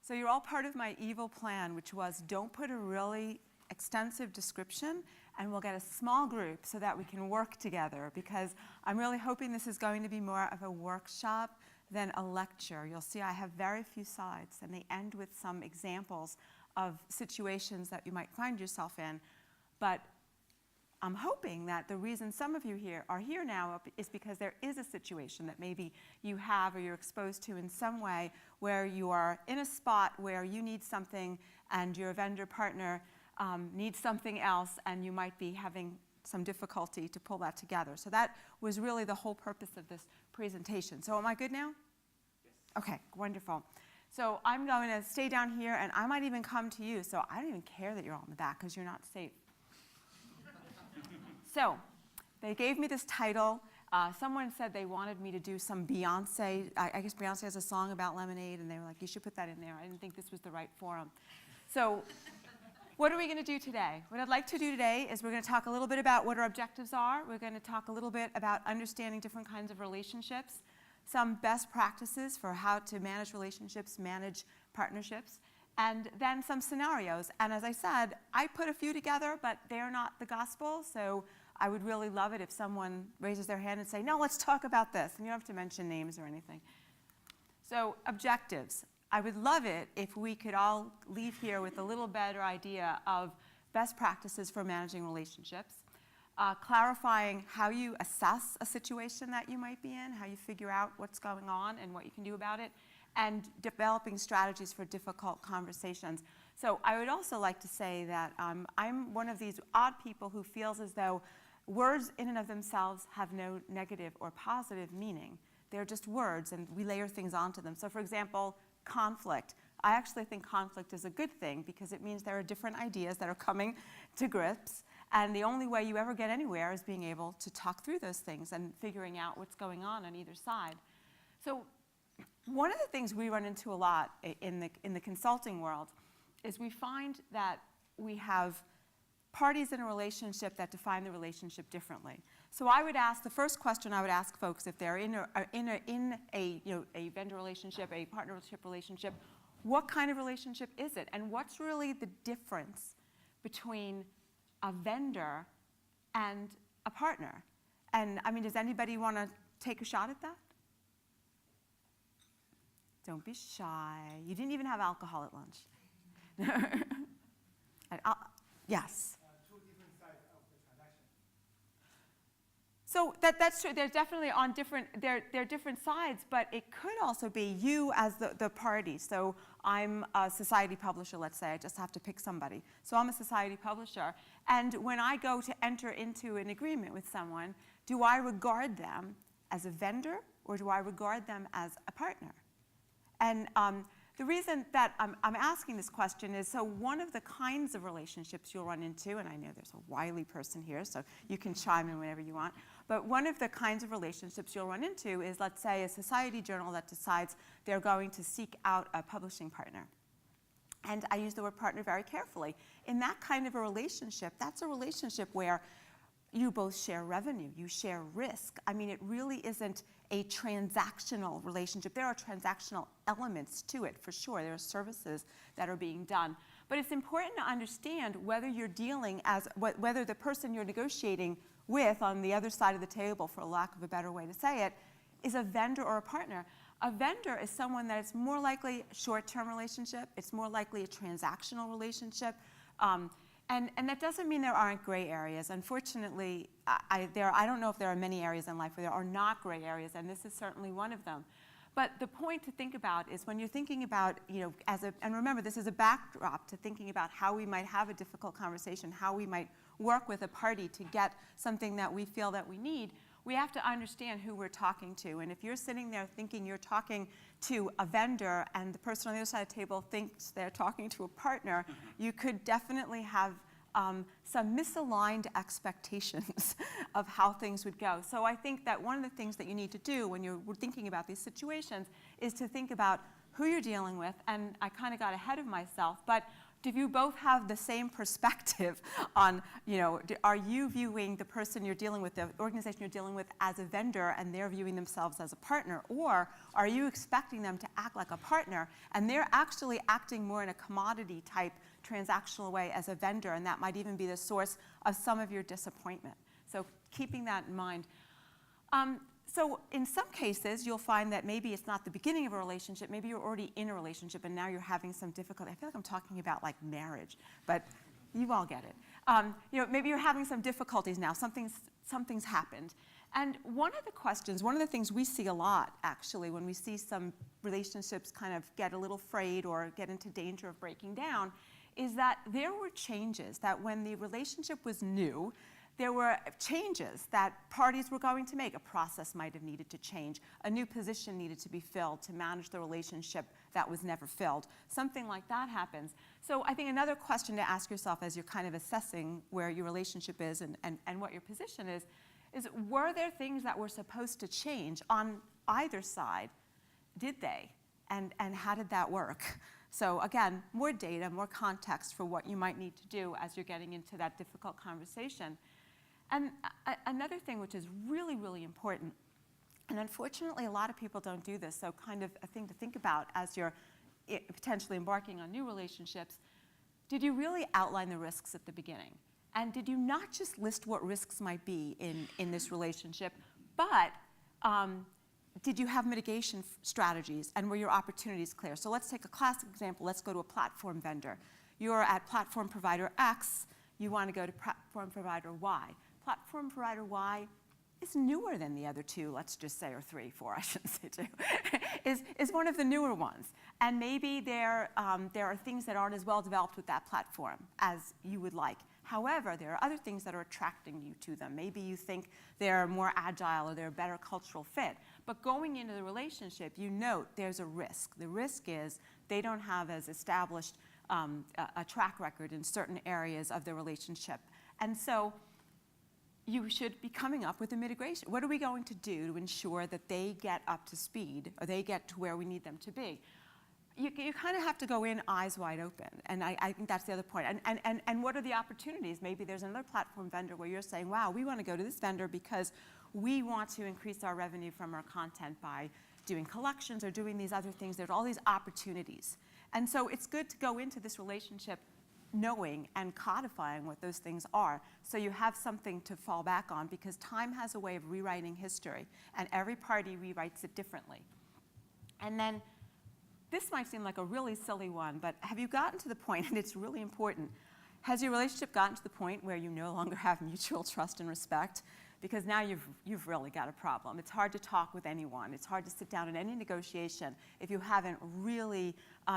So you're all part of my evil plan, which was don't put a really extensive description, and we'll get a small group so that we can work together, because I'm really hoping this is going to be more of a workshop than a lecture. You'll see I have very few slides, and they end with some examples of situations that you might find yourself in. But I'm hoping that the reason some of you are here now is because there is a situation that maybe you have or you're exposed to in some way where you are in a spot where you need something and your vendor partner needs something else, and you might be having some difficulty to pull that together. So that was really the whole purpose of this presentation. So am I good now? Yes. Okay, wonderful. So I'm going to stay down here, and I might even come to you. So I don't even care that you're all in the back because you're not safe. So they gave me this title. Someone said they wanted me to do some Beyonce. I guess Beyonce has a song about lemonade, and they were like, you should put that in there. I didn't think this was the right forum. So what are we going to do today? What I'd like to do today is we're going to talk a little bit about what our objectives are. We're going to talk a little bit about understanding different kinds of relationships, some best practices for how to manage relationships, manage partnerships, and then some scenarios. And as I said, I put a few together, but they're not the gospel, so I would really love it if someone raises their hand and say, no, let's talk about this. And you don't have to mention names or anything. So objectives. I would love it if we could all leave here with a little better idea of best practices for managing relationships, clarifying how you assess a situation that you might be in, how you figure out what's going on and what you can do about it, and developing strategies for difficult conversations. So I would also like to say that I'm one of these odd people who feels as though words in and of themselves have no negative or positive meaning. They're just words, and we layer things onto them. So for example, conflict. I actually think conflict is a good thing because it means there are different ideas that are coming to grips, and the only way you ever get anywhere is being able to talk through those things and figuring out what's going on either side. So one of the things we run into a lot in the consulting world is we find that we have parties in a relationship that define the relationship differently. So I would ask, the first question I would ask folks if they're in a vendor relationship, a partnership relationship, what kind of relationship is it? And what's really the difference between a vendor and a partner? And I mean, does anybody want to take a shot at that? Don't be shy. You didn't even have alcohol at lunch. Yes? Two different sides of the transaction. So that's true. There's definitely on different, they're different sides, but it could also be you as the party. So I'm a society publisher, let's say. I just have to pick somebody. So I'm a society publisher. And when I go to enter into an agreement with someone, do I regard them as a vendor or do I regard them as a partner? And the reason that I'm asking this question is, so one of the kinds of relationships you'll run into, and I know there's a wily person here, so you can chime in whenever you want, but one of the kinds of relationships you'll run into is, let's say, a society journal that decides they're going to seek out a publishing partner. And I use the word partner very carefully. In that kind of a relationship, that's a relationship where you both share revenue, you share risk. I mean, it really isn't a transactional relationship. There are transactional elements to it, for sure. There are services that are being done. But it's important to understand whether you're dealing whether the person you're negotiating with on the other side of the table, for lack of a better way to say it, is a vendor or a partner. A vendor is someone that is more likely a short-term relationship. It's more likely a transactional relationship. And that doesn't mean there aren't gray areas. Unfortunately, I don't know if there are many areas in life where there are not gray areas, and this is certainly one of them. But the point to think about is when you're thinking about, and remember, this is a backdrop to thinking about how we might have a difficult conversation, how we might work with a party to get something that we feel that we need, we have to understand who we're talking to. And if you're sitting there thinking you're talking to a vendor and the person on the other side of the table thinks they're talking to a partner, you could definitely have some misaligned expectations of how things would go. So I think that one of the things that you need to do when you're thinking about these situations is to think about who you're dealing with, and I kind of got ahead of myself, but do you both have the same perspective on, are you viewing the person you're dealing with, the organization you're dealing with, as a vendor and they're viewing themselves as a partner? Or are you expecting them to act like a partner and they're actually acting more in a commodity type transactional way as a vendor, and that might even be the source of some of your disappointment? So keeping that in mind. So in some cases, you'll find that maybe it's not the beginning of a relationship, maybe you're already in a relationship and now you're having some difficulty. I feel like I'm talking about like marriage, but you all get it. Maybe you're having some difficulties now, something's happened. And one of the things we see a lot actually when we see some relationships kind of get a little frayed or get into danger of breaking down is that there were changes, that when the relationship was new, there were changes that parties were going to make. A process might have needed to change. A new position needed to be filled to manage the relationship that was never filled. Something like that happens. So I think another question to ask yourself as you're kind of assessing where your relationship is and what your position is were there things that were supposed to change on either side? Did they? And how did that work? So again, more data, more context for what you might need to do as you're getting into that difficult conversation. And another thing which is really, really important, and unfortunately a lot of people don't do this, so kind of a thing to think about as you're potentially embarking on new relationships, did you really outline the risks at the beginning? And did you not just list what risks might be in this relationship, but did you have mitigation strategies and were your opportunities clear? So let's take a classic example. Let's go to a platform vendor. You're at platform provider X. You want to go to platform provider Y. Platform provider Y is newer than the other two, let's just say, or three, four, I shouldn't say two, is one of the newer ones. And maybe there are things that aren't as well developed with that platform as you would like. However, there are other things that are attracting you to them. Maybe you think they're more agile or they're a better cultural fit. But going into the relationship, you note there's a risk. The risk is they don't have as established a track record in certain areas of the relationship. And so you should be coming up with a mitigation. What are we going to do to ensure that they get up to speed or they get to where we need them to be? You kind of have to go in eyes wide open, and I think that's the other point. And what are the opportunities? Maybe there's another platform vendor where you're saying, wow, we want to go to this vendor because we want to increase our revenue from our content by doing collections or doing these other things. There's all these opportunities. And so it's good to go into this relationship knowing and codifying what those things are so you have something to fall back on, because time has a way of rewriting history, and every party rewrites it differently. And then this might seem like a really silly one, but have you gotten to the point, and it's really important, has your relationship gotten to the point where you no longer have mutual trust and respect? Because now you've really got a problem. It's hard to talk with anyone. It's hard to sit down in any negotiation if you haven't really,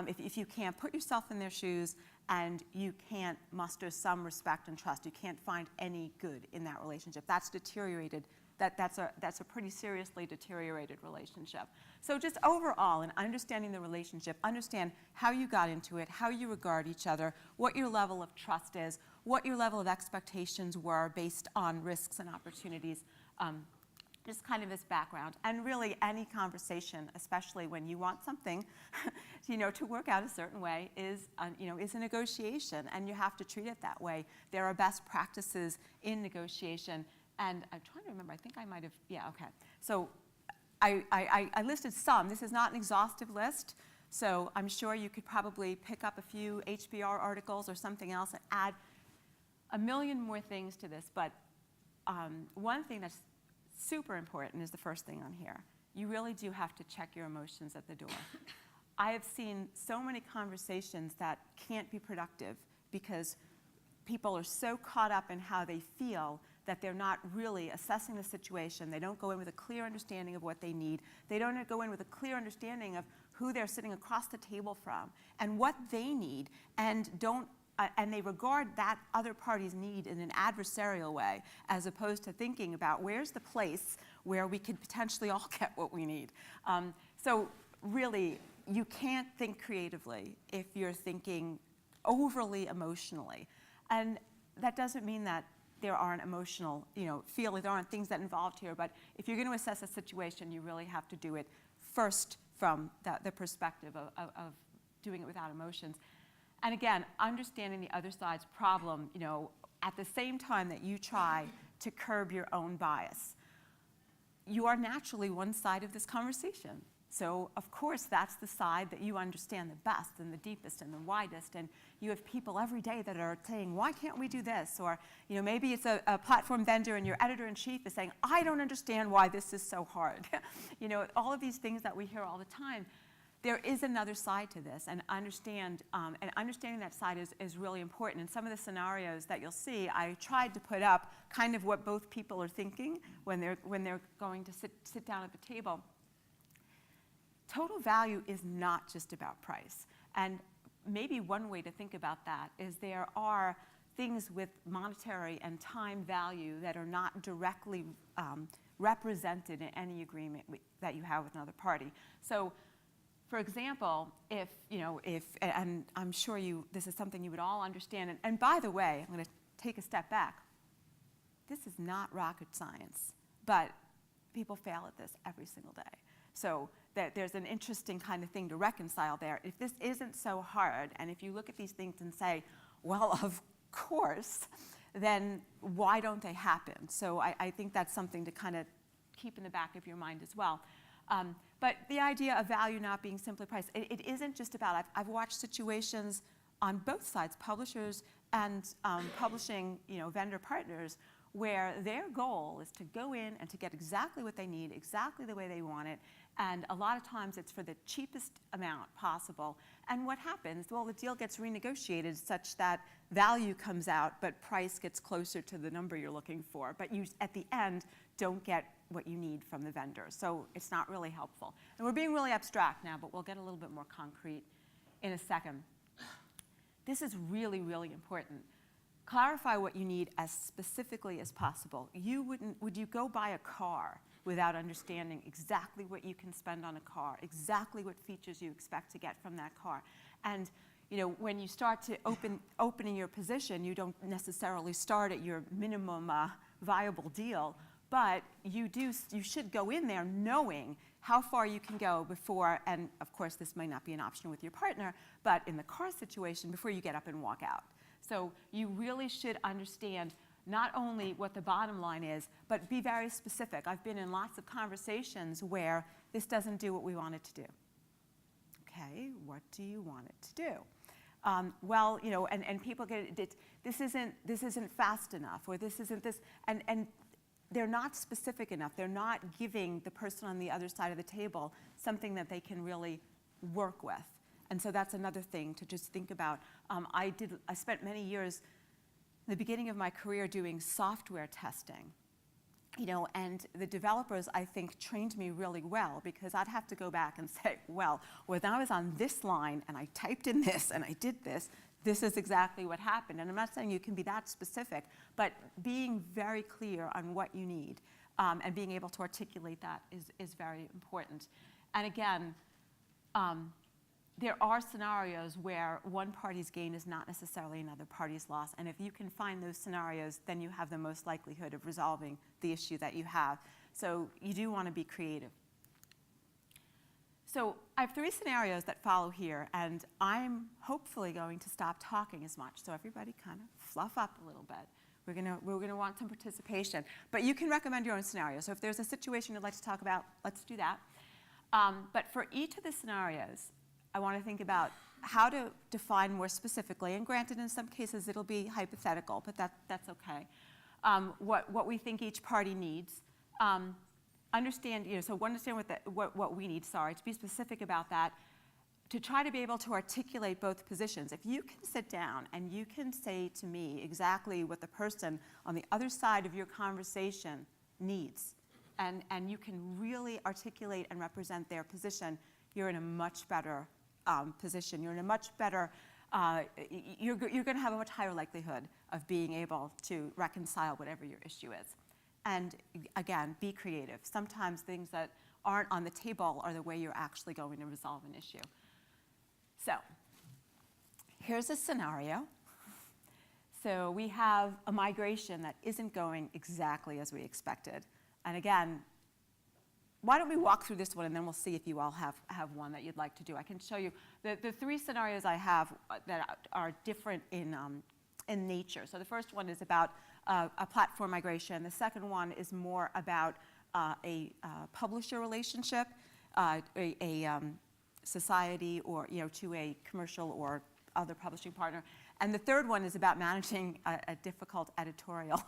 if you can't put yourself in their shoes and you can't muster some respect and trust. You can't find any good in that relationship. That's deteriorated. That's a pretty seriously deteriorated relationship. So just overall, in understanding the relationship, understand how you got into it, how you regard each other, what your level of trust is, what your level of expectations were based on risks and opportunities, just kind of this background. And really any conversation, especially when you want something to work out a certain way, is a negotiation, and you have to treat it that way. There are best practices in negotiation. And I'm trying to remember, I think I might have, yeah, okay. So I listed some. This is not an exhaustive list, so I'm sure you could probably pick up a few HBR articles or something else and add a million more things to this. But one thing that's super important is the first thing on here. You really do have to check your emotions at the door. I have seen so many conversations that can't be productive because people are so caught up in how they feel that they're not really assessing the situation. They don't go in with a clear understanding of what they need. They don't go in with a clear understanding of who they're sitting across the table from and what they need, and they regard that other party's need in an adversarial way, as opposed to thinking about where's the place where we could potentially all get what we need. So really, you can't think creatively if you're thinking overly emotionally. And that doesn't mean that there aren't emotional, feelings, there aren't things that involved here, but if you're going to assess a situation, you really have to do it first from the perspective of doing it without emotions. And again, understanding the other side's problem, at the same time that you try to curb your own bias. You are naturally one side of this conversation. So of course, that's the side that you understand the best and the deepest and the widest. And you have people every day that are saying, why can't we do this? Or maybe it's a platform vendor and your editor-in-chief is saying, I don't understand why this is so hard. All of these things that we hear all the time. There is another side to this, and understanding that side is really important. In some of the scenarios that you'll see, I tried to put up kind of what both people are thinking when they're going to sit down at the table. Total value is not just about price. And maybe one way to think about that is there are things with monetary and time value that are not directly represented in any agreement that you have with another party. So, for example, if, and I'm sure this is something you would all understand, and by the way, I'm going to take a step back. This is not rocket science, but people fail at this every single day. So there's an interesting kind of thing to reconcile there. If this isn't so hard, and if you look at these things and say, well, of course, then why don't they happen? So I think that's something to kind of keep in the back of your mind as well. But the idea of value not being simply price, it isn't just about, I've watched situations on both sides, publishers and publishing vendor partners, where their goal is to go in and to get exactly what they need, exactly the way they want it, and a lot of times it's for the cheapest amount possible. And what happens? Well, the deal gets renegotiated such that value comes out, but price gets closer to the number you're looking for. But you, at the end, don't get what you need from the vendor. So it's not really helpful. And we're being really abstract now, but we'll get a little bit more concrete in a second. This is really, really important. Clarify what you need as specifically as possible. Would you go buy a car without understanding exactly what you can spend on a car, exactly what features you expect to get from that car? And when you start to opening your position, you don't necessarily start at your minimum viable deal, but you should go in there knowing how far you can go before, and of course this might not be an option with your partner, but in the car situation, before you get up and walk out. So you really should understand not only what the bottom line is, but be very specific. I've been in lots of conversations where this doesn't do what we want it to do. Okay, what do you want it to do? Well, and people get it, this isn't fast enough, or this isn't this, and they're not specific enough. They're not giving the person on the other side of the table something that they can really work with. And so that's another thing to just think about. I spent many years, the beginning of my career, doing software testing. And the developers, I think, trained me really well, because I'd have to go back and say, well, when I was on this line and I typed in this and I did this, this is exactly what happened. And I'm not saying you can be that specific, but being very clear on what you need and being able to articulate that is very important. And again, there are scenarios where one party's gain is not necessarily another party's loss. And if you can find those scenarios, then you have the most likelihood of resolving the issue that you have. So you do want to be creative. So I have 3 scenarios that follow here, and I'm hopefully going to stop talking as much. So everybody kind of fluff up a little bit. We're gonna want some participation. But you can recommend your own scenario. So if there's a situation you'd like to talk about, let's do that. But for each of the scenarios, I want to think about how to define more specifically, and granted in some cases it'll be hypothetical, but that's okay, what we think each party needs. Understand what we need, to be specific about that, to try to be able to articulate both positions. If you can sit down and you can say to me exactly what the person on the other side of your conversation needs, and you can really articulate and represent their position, you're in a much better position. You're in a much better, you're going to have a much higher likelihood of being able to reconcile whatever your issue is. And again, be creative. Sometimes things that aren't on the table are the way you're actually going to resolve an issue. So here's a scenario. So we have a migration that isn't going exactly as we expected. And again, why don't we walk through this one, and then we'll see if you all have one that you'd like to do. I can show you the three scenarios I have that are different in nature. So the first one is about a platform migration. The second one is more about a publisher relationship, a society or, to a commercial or other publishing partner. And the third one is about managing a difficult editorial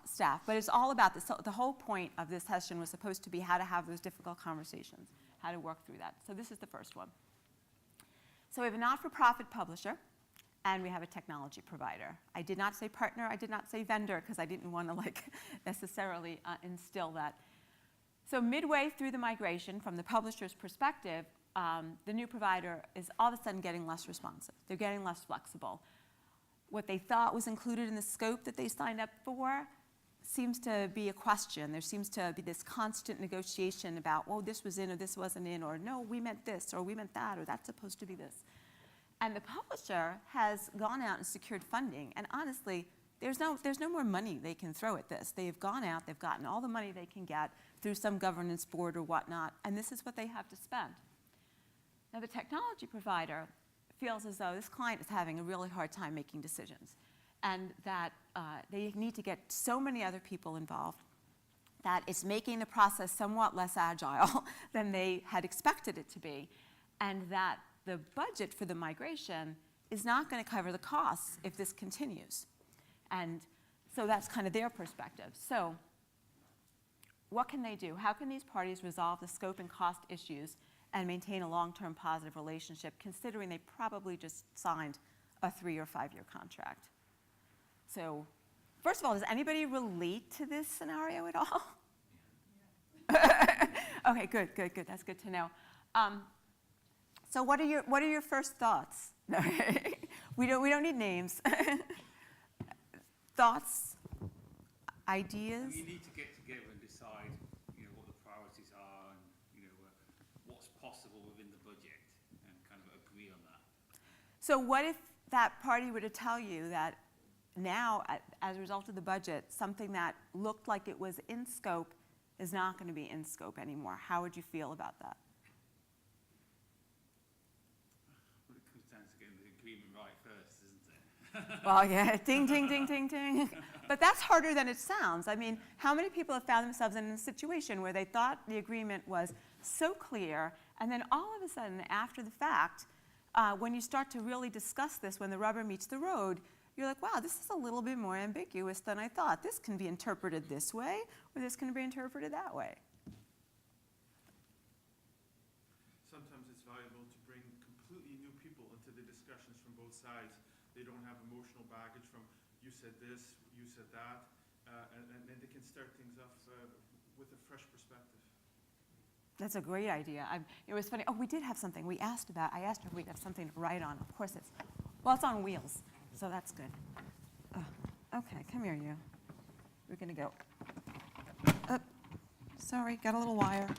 staff. But it's all about this. So the whole point of this session was supposed to be how to have those difficult conversations, how to work through that. So this is the first one. So we have a not-for-profit publisher, and we have a technology provider. I did not say partner, I did not say vendor, because I didn't want to necessarily instill that. So midway through the migration, from the publisher's perspective, the new provider is all of a sudden getting less responsive. They're getting less flexible. What they thought was included in the scope that they signed up for seems to be a question. There seems to be this constant negotiation about, oh, this was in or this wasn't in, or no, we meant this, or we meant that, or that's supposed to be this. And the publisher has gone out and secured funding, and honestly, there's no more money they can throw at this. They've gone out, they've gotten all the money they can get through some governance board or whatnot, and this is what they have to spend. Now, the technology provider feels as though this client is having a really hard time making decisions, and that they need to get so many other people involved that it's making the process somewhat less agile than they had expected it to be, and that the budget for the migration is not going to cover the costs if this continues. And so that's kind of their perspective. So what can they do? How can these parties resolve the scope and cost issues and maintain a long-term positive relationship, considering they probably just signed a 3 or 5 year contract? So first of all, does anybody relate to this scenario at all? Okay, good. That's good to know. So what are your first thoughts? we don't need names. Thoughts, ideas? You need to get together and decide, what the priorities are, and what's possible within the budget, and kind of agree on that. So what if that party were to tell you that now, as a result of the budget, something that looked like it was in scope is not going to be in scope anymore? How would you feel about that? Well, it comes down to getting the agreement right first, isn't it? Well, yeah, ding, ding, ding, ding, ding. But that's harder than it sounds. I mean, how many people have found themselves in a situation where they thought the agreement was so clear, and then all of a sudden, after the fact, when you start to really discuss this, when the rubber meets the road, you're like, wow, this is a little bit more ambiguous than I thought. This can be interpreted this way, or this can be interpreted that way. Sometimes it's valuable to bring completely new people into the discussions from both sides. They don't have emotional baggage from you said this, you said that, and they can start things off with a fresh perspective. That's a great idea. It was funny. Oh, we did have something. I asked her if we'd have something to write on. Of course it's on wheels, so that's good. Okay, come here, you. We're going to go. Sorry, got a little wire.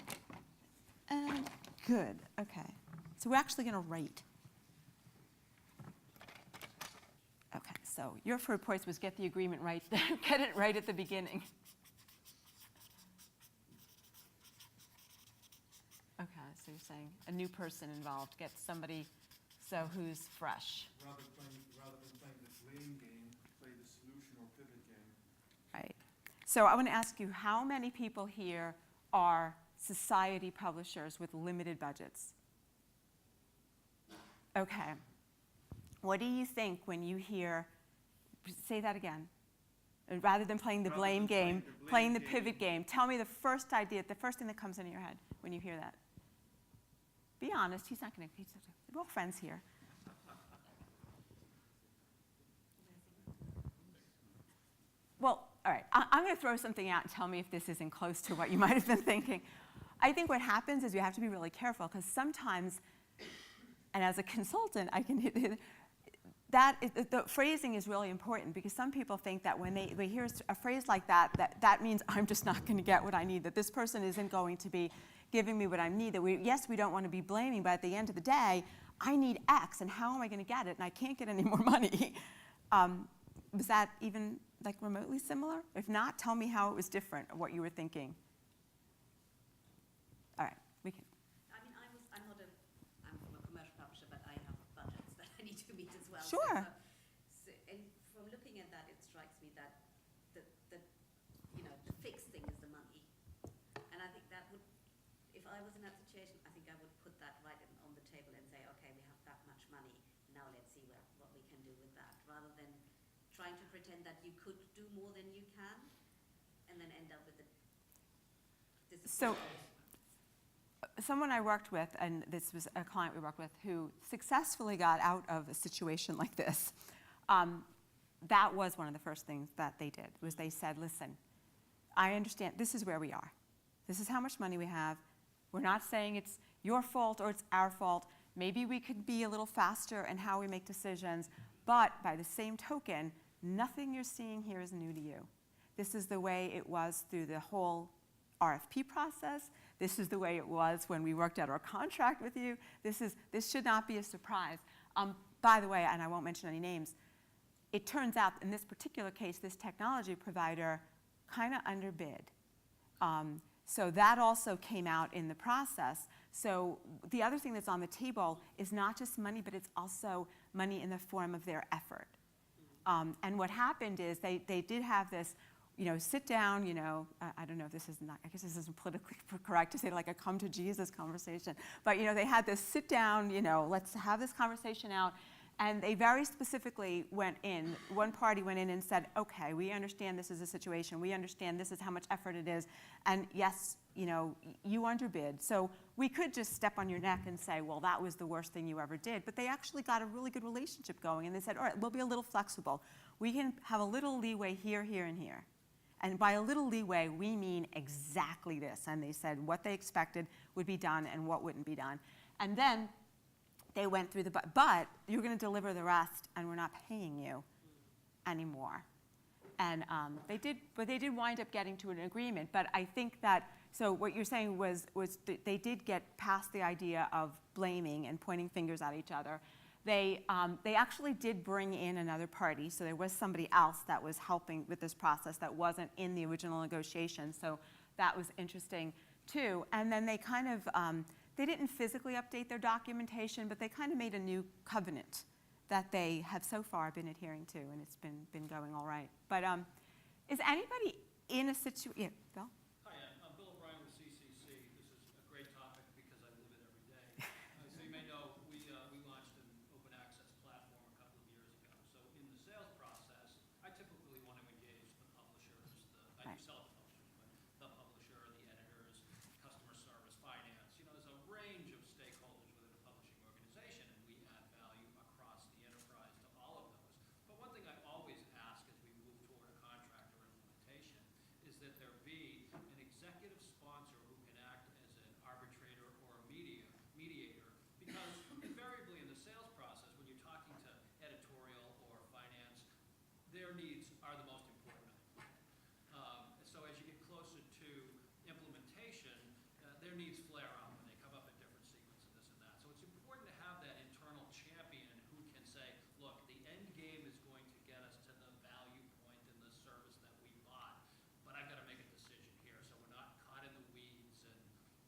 And good. Okay. So we're actually going to write. Okay, so your first point was get the agreement right, get it right at the beginning. Okay, so you're saying a new person involved, get somebody who's fresh. Rather than playing the blame game, play the solution or pivot game. Right. So I want to ask you, how many people here are society publishers with limited budgets? Okay. What do you think when you hear, say that again, rather than playing the blame game, playing the pivot game? Tell me the first idea, the first thing that comes into your head when you hear that. Be honest, he's not going to, we're all friends here. Well, all right, I'm going to throw something out and tell me if this isn't close to what you might have been thinking. I think what happens is you have to be really careful, because sometimes, and as a consultant, I can the phrasing is really important, because some people think that when they hear a phrase like that, that means I'm just not going to get what I need, that this person isn't going to be giving me what I need, that yes, we don't want to be blaming, but at the end of the day, I need X, and how am I going to get it? And I can't get any more money. Was that even remotely similar? If not, tell me how it was different, or what you were thinking. well. Sure. And from looking at that, it strikes me that the the fixed thing is the money, and I think that would, if I was in that situation, I think I would put that right on the table and say, okay, we have that much money. Now let's see what we can do with that, rather than trying to pretend that you could do more than you can, and then end up with a So, someone I worked with, and this was a client we worked with, who successfully got out of a situation like this, that was one of the first things that they did, was they said, listen, I understand, this is where we are. This is how much money we have. We're not saying it's your fault or it's our fault. Maybe we could be a little faster in how we make decisions, but by the same token, nothing you're seeing here is new to you. This is the way it was through the whole RFP process. This is the way it was when we worked out our contract with you. This should not be a surprise. By the way, and I won't mention any names, it turns out in this particular case, this technology provider kind of underbid. So that also came out in the process. So the other thing that's on the table is not just money, but it's also money in the form of their effort. And what happened is they did have this, sit down, I don't know if this is not, I guess this isn't politically correct to say like a come to Jesus conversation, but they had this sit down, let's have this conversation out. And they very specifically went in, one party went in and said, okay, we understand this is a situation, we understand this is how much effort it is, and yes, you underbid. So we could just step on your neck and say, well, that was the worst thing you ever did. But they actually got a really good relationship going, and they said, all right, we'll be a little flexible. We can have a little leeway here, here, and here. And by a little leeway, we mean exactly this. And they said what they expected would be done and what wouldn't be done. And then they went through but you're going to deliver the rest, and we're not paying you anymore. And they did wind up getting to an agreement. But I think that, so what you're saying was they did get past the idea of blaming and pointing fingers at each other. They actually did bring in another party, so there was somebody else that was helping with this process that wasn't in the original negotiation. So that was interesting too. And then they kind of, they didn't physically update their documentation, but they kind of made a new covenant that they have so far been adhering to, and it's been going all right. But is anybody in a situation? Yeah, Bill? Hi, I'm Bill O'Brien with CCC. This is a great topic because I live it every day. So you may know we launched an open access platform a couple of years ago. So in the sales process, I typically want to engage the publishers, I do sell to publishers, but the publisher, the editors, customer service, finance. There's a range of stakeholders within a publishing organization, and we add value across the enterprise to all of those. But one thing I always ask as we move toward a contract or implementation is that there be an executive sponsor who can act as an arbitrator or a mediator, because invariably in the sales process, when you're talking to editorial or finance, their needs are the most important. So as you get closer to implementation, their needs flare up and they come up in different sequences, this and that. So it's important to have that internal champion who can say, look, the end game is going to get us to the value point in the service that we bought, but I've got to make a decision here so we're not caught in the weeds and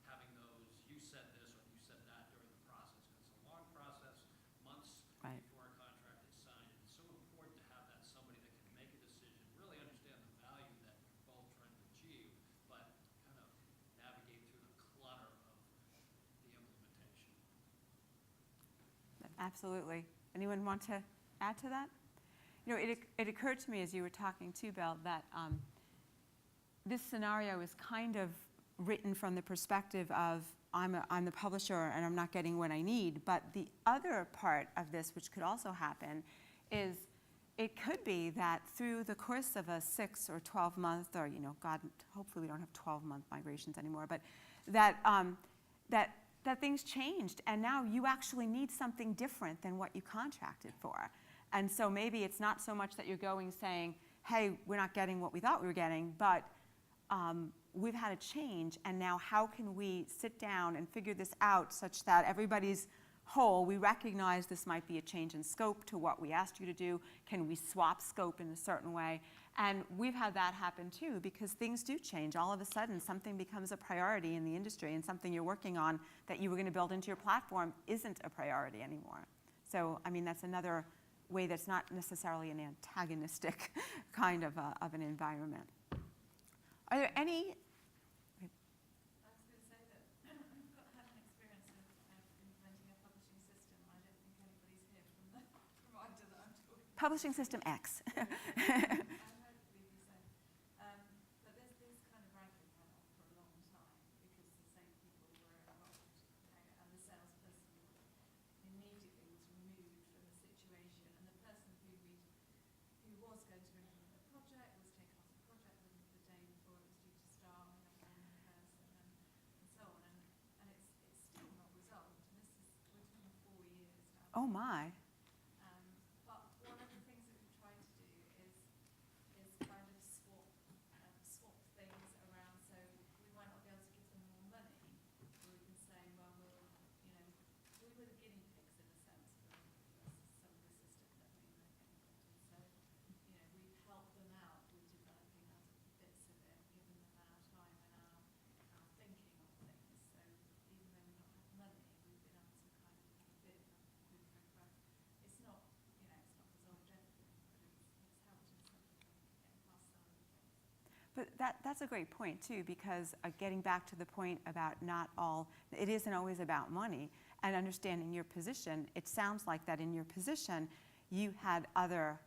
having those, you said this or you said that during the process, because it's a long process, months Right. before a contract is signed. It's so important to have that somebody that can make a decision, really understand the value that you're both trying to achieve, but kind of navigate through the clutter of the implementation. Absolutely. Anyone want to add to that? It occurred to me as you were talking too, Bill, that this scenario is kind of written from the perspective of I'm the publisher and I'm not getting what I need. But the other part of this, which could also happen, is it could be that through the course of a 6 or 12 month, or God, hopefully we don't have 12-month migrations anymore, but that that things changed, and now you actually need something different than what you contracted for. And so maybe it's not so much that you're going saying, hey, we're not getting what we thought we were getting, but we've had a change, and now how can we sit down and figure this out such that everybody's whole? We recognize this might be a change in scope to what we asked you to do. Can we swap scope in a certain way? And we've had that happen too, because things do change. All of a sudden, something becomes a priority in the industry, and something you're working on that you were going to build into your platform isn't a priority anymore. So, I mean, that's another way that's not necessarily an antagonistic kind of an environment. Are there any? I was going to say that I've had an experience of implementing a publishing system. I don't think anybody's here from the provider that I'm talking about. Publishing system X. I hope we say. But this kind of ranking went on for a long time because the same people were involved, and the salesperson immediately was removed from the situation, and the person who was going to implement the project was taken off the project the day before it was due to start. We had one new person and so on, and it's still not resolved. And we're talking 4 years now. Oh my. But one of the things that we've tried to do is kind of swap things around. So we might not be able to give them more money, or we can say, well, we were the guinea pigs in a sense for some of the system that we implemented. So, we've helped them out with developing other bits of it, given them our time and our thinking on things. So even though we've not had money, we've been able to kind of have a bit of a blueprint. It's not, it's not resolved everything, but it's helped in some of getting past some of the things. But that's a great point too, because getting back to the point about it isn't always about money, and understanding your position, it sounds like that in your position, you had other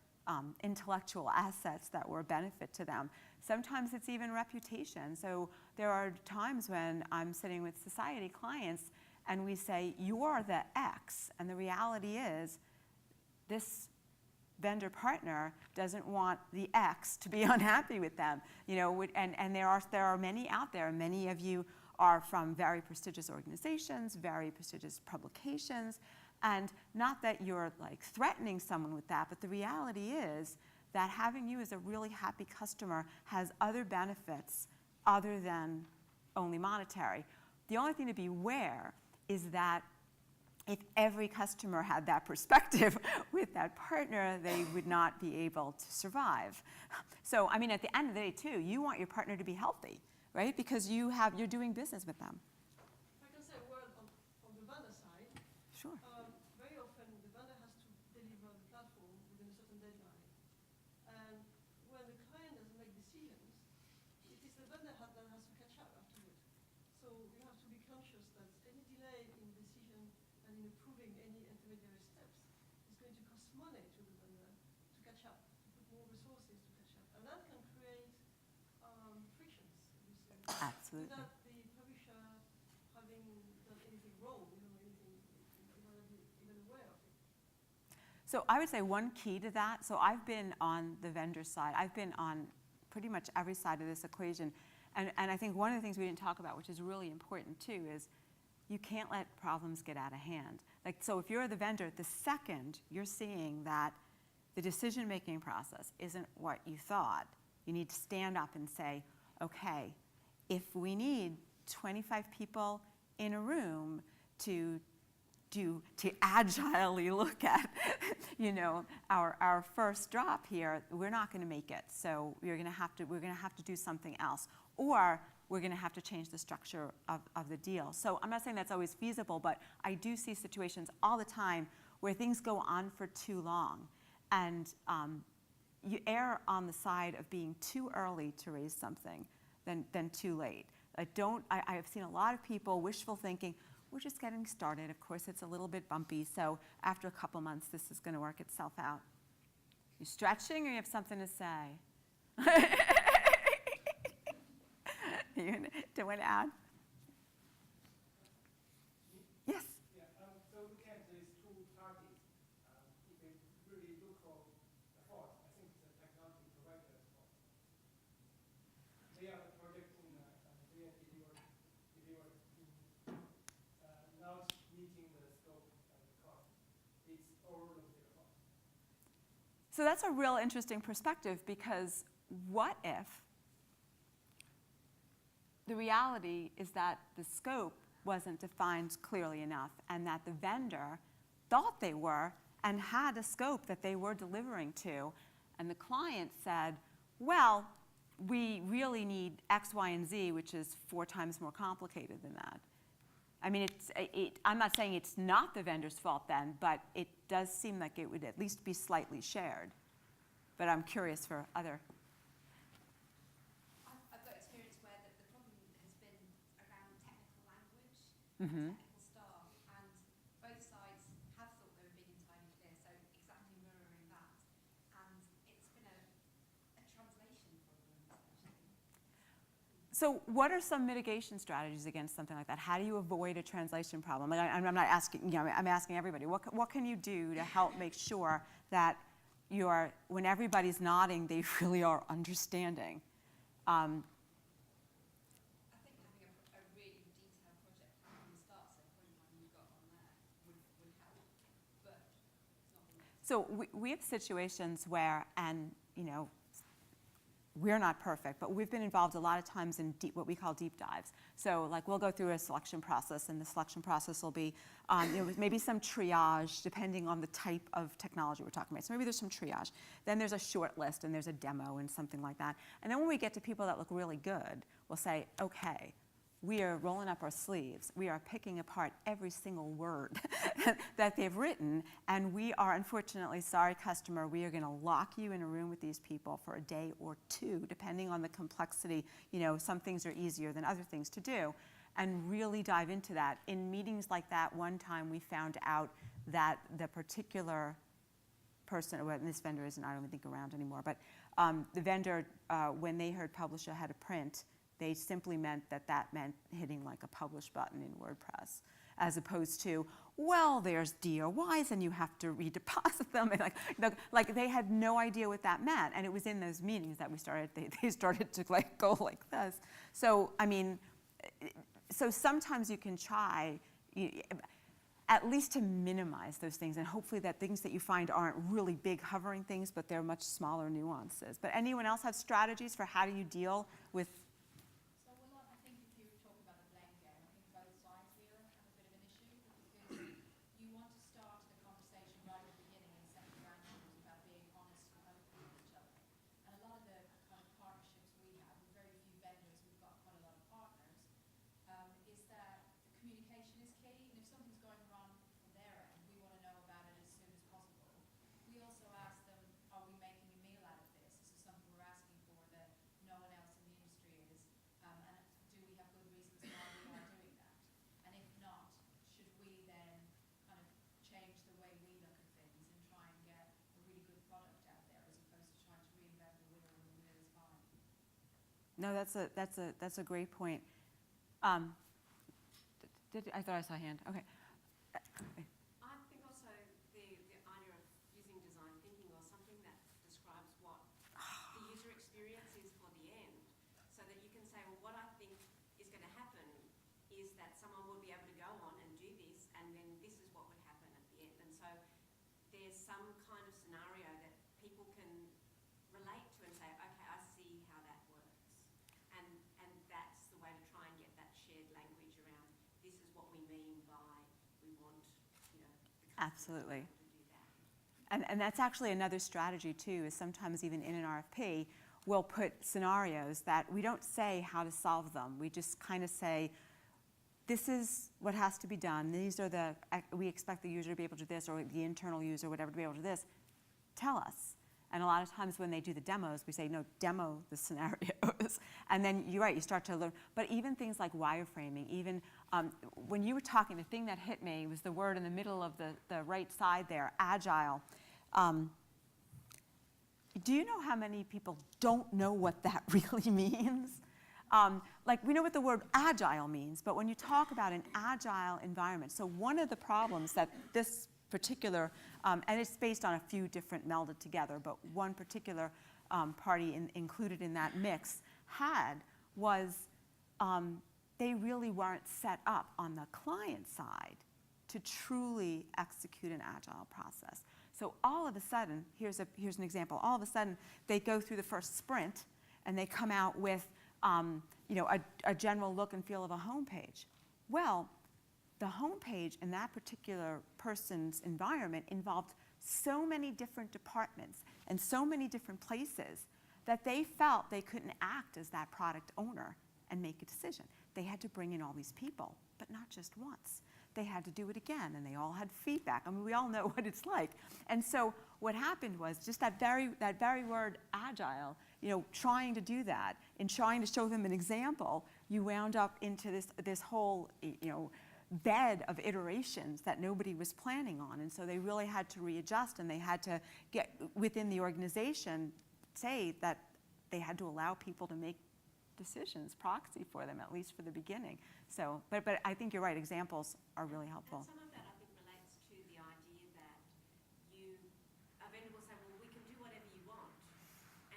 intellectual assets that were a benefit to them. Sometimes it's even reputation. So there are times when I'm sitting with society clients and we say, you're the X, and the reality is this vendor partner doesn't want the X to be unhappy with them. And there are many out there. Many of you are from very prestigious organizations, very prestigious publications, and not that you're like threatening someone with that, but the reality is that having you as a really happy customer has other benefits other than only monetary. The only thing to beware is that if every customer had that perspective with that partner, they would not be able to survive. So, I mean, at the end of the day, too, you want your partner to be healthy, right? Because you're doing business with them. I can say a word on the vendor side. Sure. Very often the vendor has to deliver the platform within a certain deadline. And when the client doesn't make decisions, it is the vendor that has to catch up afterwards. So you have to be conscious that any delay in decision and in approving any intermediary steps is going to cost money to the vendor to catch up, to put more resources to catch up. And that can create frictions, obviously. Absolutely. Without the publisher having done anything wrong, anything, even aware of it. So I would say one key to that, so I've been on the vendor side. I've been on pretty much every side of this equation. And I think one of the things we didn't talk about, which is really important too, is you can't let problems get out of hand. Like, so if you're the vendor, the second you're seeing that the decision-making process isn't what you thought, you need to stand up and say, okay, if we need 25 people in a room to agilely look at, our first drop here, we're not going to make it. So we're going to have to do something else, or we're going to have to change the structure of the deal. So I'm not saying that's always feasible, but I do see situations all the time where things go on for too long, and you err on the side of being too early to raise something than too late. I have seen a lot of people wishful thinking, we're just getting started. Of course, it's a little bit bumpy, so after a couple months, this is going to work itself out. You stretching, or you have something to say? Do you want to add? Yes? Yeah, so look at these two parties. If we really look for the fault, I think the technology provider's fault. They are the project owner, and they are not meeting the scope and the cost. It's all of their fault. So that's a real interesting perspective, because what if the reality is that the scope wasn't defined clearly enough, and that the vendor thought they were and had a scope that they were delivering to, and the client said, well, we really need X, Y, and Z, which is 4 times more complicated than that. I mean, I'm not saying it's not the vendor's fault then, but it does seem like it would at least be slightly shared. But I'm curious for other. I've got experience where the problem has been around technical language, Mm-hmm. technical staff, and both sides have thought they were being entirely clear, so exactly mirroring that. And it's been a translation problem, essentially. So what are some mitigation strategies against something like that? How do you avoid a translation problem? Like I'm not asking, I'm asking everybody. What can you do to help make sure that when everybody's nodding, they really are understanding? I think having a really detailed project plan from the start, so the point plan you've got on there, would help, but it's not enough. So we have situations where, and we're not perfect, but we've been involved a lot of times in what we call deep dives. So like we'll go through a selection process, and the selection process will be maybe some triage depending on the type of technology we're talking about. So maybe there's some triage. Then there's a short list, and there's a demo and something like that. And then when we get to people that look really good, we'll say, okay, we are rolling up our sleeves. We are picking apart every single word that they've written, and we are, unfortunately, sorry customer, we are going to lock you in a room with these people for a day or two, depending on the complexity. Some things are easier than other things to do, and really dive into that. In meetings like that, one time we found out that the particular person, well, this vendor isn't, I don't even think around anymore, but the vendor, when they heard publish ahead of print, they simply meant that meant hitting like a publish button in WordPress, as opposed to, well, there's DOIs and you have to redeposit them. And like they had no idea what that meant. And it was in those meetings that they started to go like this. So, I mean, so sometimes you can try at least to minimize those things, and hopefully that things that you find aren't really big hovering things, but they're much smaller nuances. But anyone else have strategies for how do you deal with? So, well, I think if you talk about a blame game, I think both sides here have a bit of an issue, because you want to start the conversation right at the beginning and set the ground rules about being honest and open with each other. And a lot of the kind of partnerships we have, with very few vendors, we've got quite a lot of partners, is that the communication is key. And if something's going wrong from their end, we want to know about it as soon as possible. We also ask them, are we making a meal out of this? Is this something we're asking for that no one else in the industry is? And do we have good reasons why we are doing that? And if not, should we then kind of change the way we look at things and try and get a really good product out there, as opposed to trying to reinvent the wheel when the wheel is fine? No, that's a great point. I thought I saw a hand. Okay. I think also the idea of using design thinking or something that describes what the user experience is for the end, so that you can say, well, what I think is going to happen is that someone will be able to go on and do this, and then this is what would happen at the end. And so there's some kind of scenario that people can relate to and say, okay, I see how that works. And that's the way to try and get that shared language around, this is what we mean by we want, the customer Absolutely. to do that. And that's actually another strategy too, is sometimes even in an RFP, we'll put scenarios that we don't say how to solve them. We just kind of say, this is what has to be done. These are we expect the user to be able to do this, or the internal user, whatever, to be able to do this. Tell us. And a lot of times when they do the demos, we say, no, demo the scenarios. And then you're right, you start to learn. But even things like wireframing, even when you were talking, the thing that hit me was the word in the middle of the right side there, agile. Do you know how many people don't know what that really means? Like, we know what the word agile means, but when you talk about an agile environment, so one of the problems that this particular, and it's based on a few different melded together, but one particular party included in that mix had was they really weren't set up on the client side to truly execute an agile process. So all of a sudden, here's an example, all of a sudden they go through the first sprint and they come out with a general look and feel of a homepage. Well, the homepage in that particular person's environment involved so many different departments and so many different places that they felt they couldn't act as that product owner and make a decision. they had to bring in all these people, but not just once. They had to do it again, and they all had feedback. I mean, we all know what it's like. And so what happened was just that very word agile, trying to do that and trying to show them an example, you wound up into this whole, bed of iterations that nobody was planning on. And so they really had to readjust, and they had to get within the organization, say that they had to allow people to make decisions, proxy for them, at least for the beginning. So, but I think you're right, examples are really helpful. And some of that, I think, relates to the idea that a vendor will say, well, we can do whatever you want.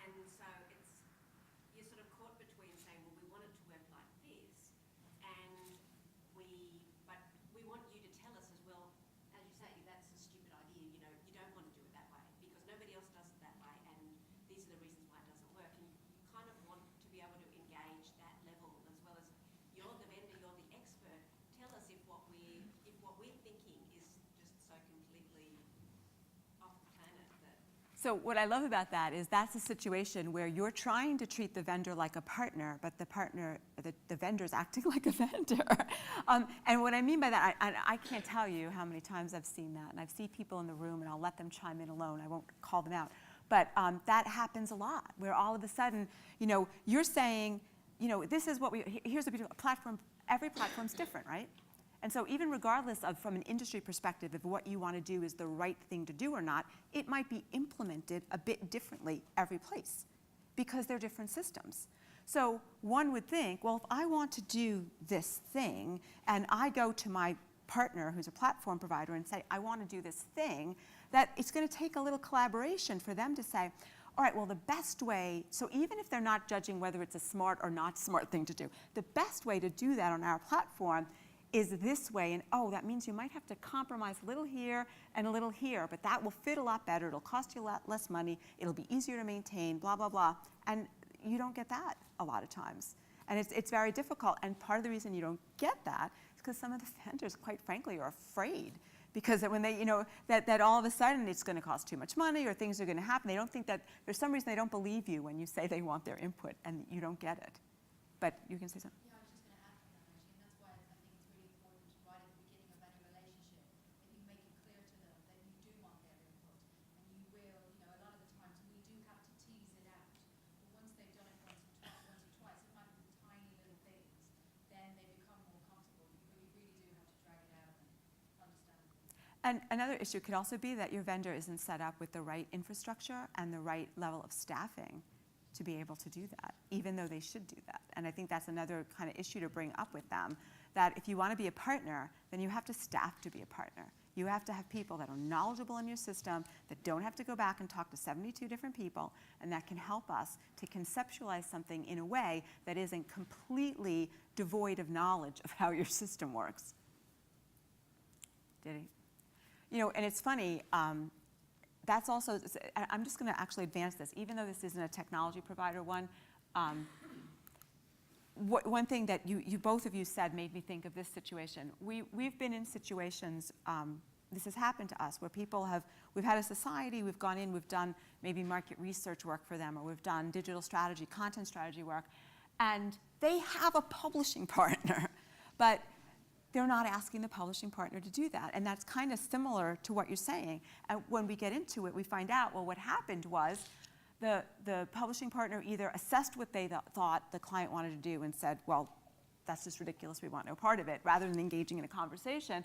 And so you're sort of caught between saying, well, we want it to work like this, but we want you to tell us as well, as you say, that's a stupid idea, you don't want to do it that way, because nobody else does it that way, and these are the reasons why it doesn't work. And you kind of want to be able to engage that level, as well as you're the vendor, you're the expert. Tell us if what we're thinking is just so completely off the planet that. So what I love about that is that's a situation where you're trying to treat the vendor like a partner, but the vendor's acting like a vendor. And what I mean by that, I can't tell you how many times I've seen that. And I've seen people in the room, and I'll let them chime in alone. I won't call them out. But that happens a lot, where all of a sudden, you're saying, this is what here's a beautiful platform. Every platform's different, right? And so even regardless of, from an industry perspective, if what you want to do is the right thing to do or not, it might be implemented a bit differently every place because they're different systems. So one would think, well, if I want to do this thing and I go to my partner who's a platform provider and say, I want to do this thing, that it's going to take a little collaboration for them to say, all right, well, the best way, so even if they're not judging whether it's a smart or not smart thing to do, the best way to do that on our platform is this way, and that means you might have to compromise a little here and a little here, but that will fit a lot better, it'll cost you a lot less money, it'll be easier to maintain, blah, blah, blah. And you don't get that a lot of times. And it's very difficult, and part of the reason you don't get that is because some of the vendors, quite frankly, are afraid. Because when they, that all of a sudden it's going to cost too much money or things are going to happen, they don't think that, there's some reason they don't believe you when you say they want their input and you don't get it. But you can say something. Yeah, I was just going to add from that, actually, and that's why I think it's really important right at the beginning of any relationship that you make it clear to them that you do want their input, and you will, a lot of the times we do have to tease it out, but once they've done it once or twice, it might be tiny little things, then they become more comfortable, but you really do have to drag it out and understand it. And another issue could also be that your vendor isn't set up with the right infrastructure and the right level of staffing to be able to do that, even though they should do that. And I think that's another kind of issue to bring up with them, that if you want to be a partner, then you have to staff to be a partner. You have to have people that are knowledgeable in your system, that don't have to go back and talk to 72 different people, and that can help us to conceptualize something in a way that isn't completely devoid of knowledge of how your system works. Did he? And it's funny, that's also, I'm just going to actually advance this, even though this isn't a technology provider one. One thing that you both of you said made me think of this situation. We've been in situations, this has happened to us, where we've had a society, we've gone in, we've done maybe market research work for them, or we've done digital strategy, content strategy work, and they have a publishing partner, but they're not asking the publishing partner to do that. And that's kind of similar to what you're saying. And when we get into it, we find out, well, what happened was the publishing partner either assessed what they thought the client wanted to do and said, well, that's just ridiculous, we want no part of it, rather than engaging in a conversation.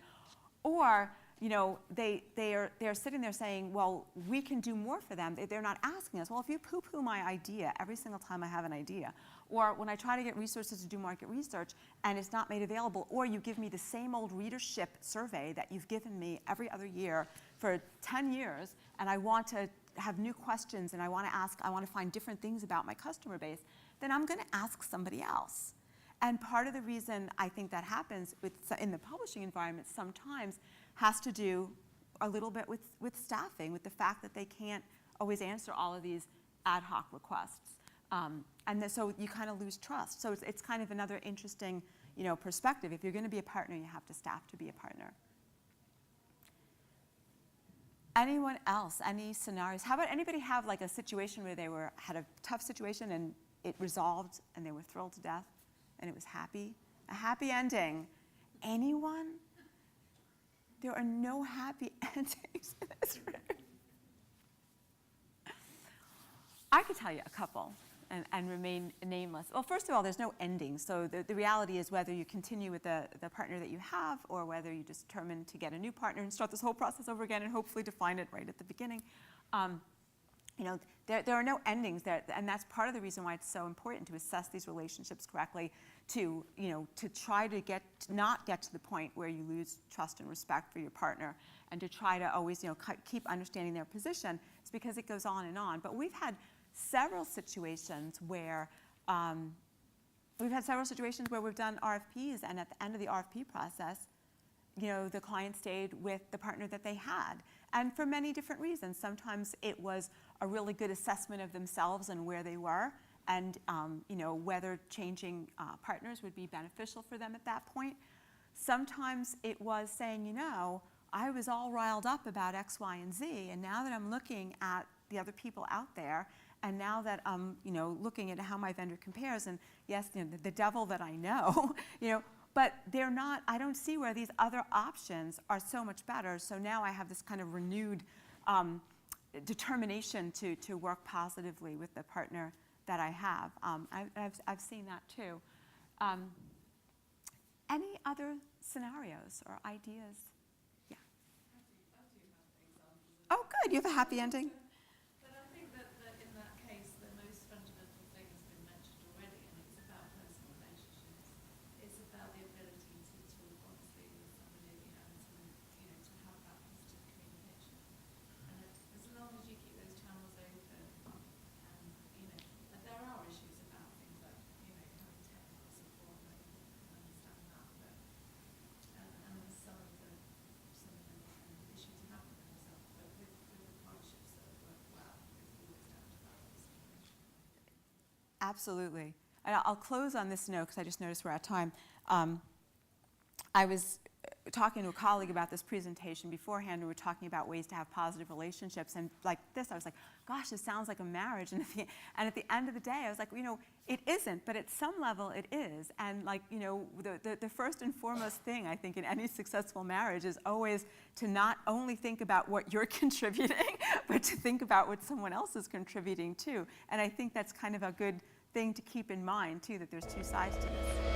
Or they're sitting there saying, well, we can do more for them. They're not asking us, well, if you poo-poo my idea every single time I have an idea, or when I try to get resources to do market research and it's not made available, or you give me the same old readership survey that you've given me every other year for 10 years, and I want to have new questions and I want to find different things about my customer base, then I'm going to ask somebody else. And part of the reason I think that happens in the publishing environment sometimes has to do a little bit with staffing, with the fact that they can't always answer all of these ad hoc requests. So you kind of lose trust. So it's kind of another interesting perspective. If you're going to be a partner, you have to staff to be a partner. Anyone else? Any scenarios? How about anybody have like a situation where they had a tough situation and it resolved and they were thrilled to death and it was happy A happy ending. Anyone? There are no happy endings in this room. I could tell you a couple and remain nameless. Well, first of all, there's no ending. So the reality is whether you continue with the partner that you have or whether you just determine to get a new partner and start this whole process over again and hopefully define it right at the beginning. You know, there are no endings there, and that's part of the reason why it's so important to assess these relationships correctly, to, you know, to try to not get to the point where you lose trust and respect for your partner, and to try to always, you know, keep understanding their position. It's because it goes on and on. But we've had several situations where we've done RFPs, and at the end of the RFP process, you know, the client stayed with the partner that they had, and for many different reasons. Sometimes it was a really good assessment of themselves and where they were, and you know, whether changing partners would be beneficial for them at that point. Sometimes it was saying, you know, I was all riled up about X, Y, and Z, and now that I'm looking at the other people out there, and now that I'm, you know, looking at how my vendor compares, and yes, you know, the devil that I know, you know, but they're not, I don't see where these other options are so much better. So now I have this kind of renewed determination to work positively with the partner that I have. I've seen that too. Any other scenarios or ideas? Yeah. I do have examples. Oh, good. You have a happy ending. But I think that in that case, the most fundamental thing has been mentioned already, and it's about personal relationships. It's about the ability to talk honestly with somebody and to have that positive communication. And as long as you keep those channels open, and and there are issues about things like having technical support, and I can understand that, but and some of the issues have with themselves, but with the partnerships that have worked well, it's always down to that situation. Absolutely. And I'll close on this note because I just noticed we're at time. I was talking to a colleague about this presentation beforehand. We were talking about ways to have positive relationships, and like this, I was like, gosh, this sounds like a marriage. And at the end of the day, I was like, you know, it isn't, but at some level it is. And like, you know, the first and foremost thing I think in any successful marriage is always to not only think about what you're contributing, but to think about what someone else is contributing too. And I think that's kind of a good thing to keep in mind too, that there's two sides to this.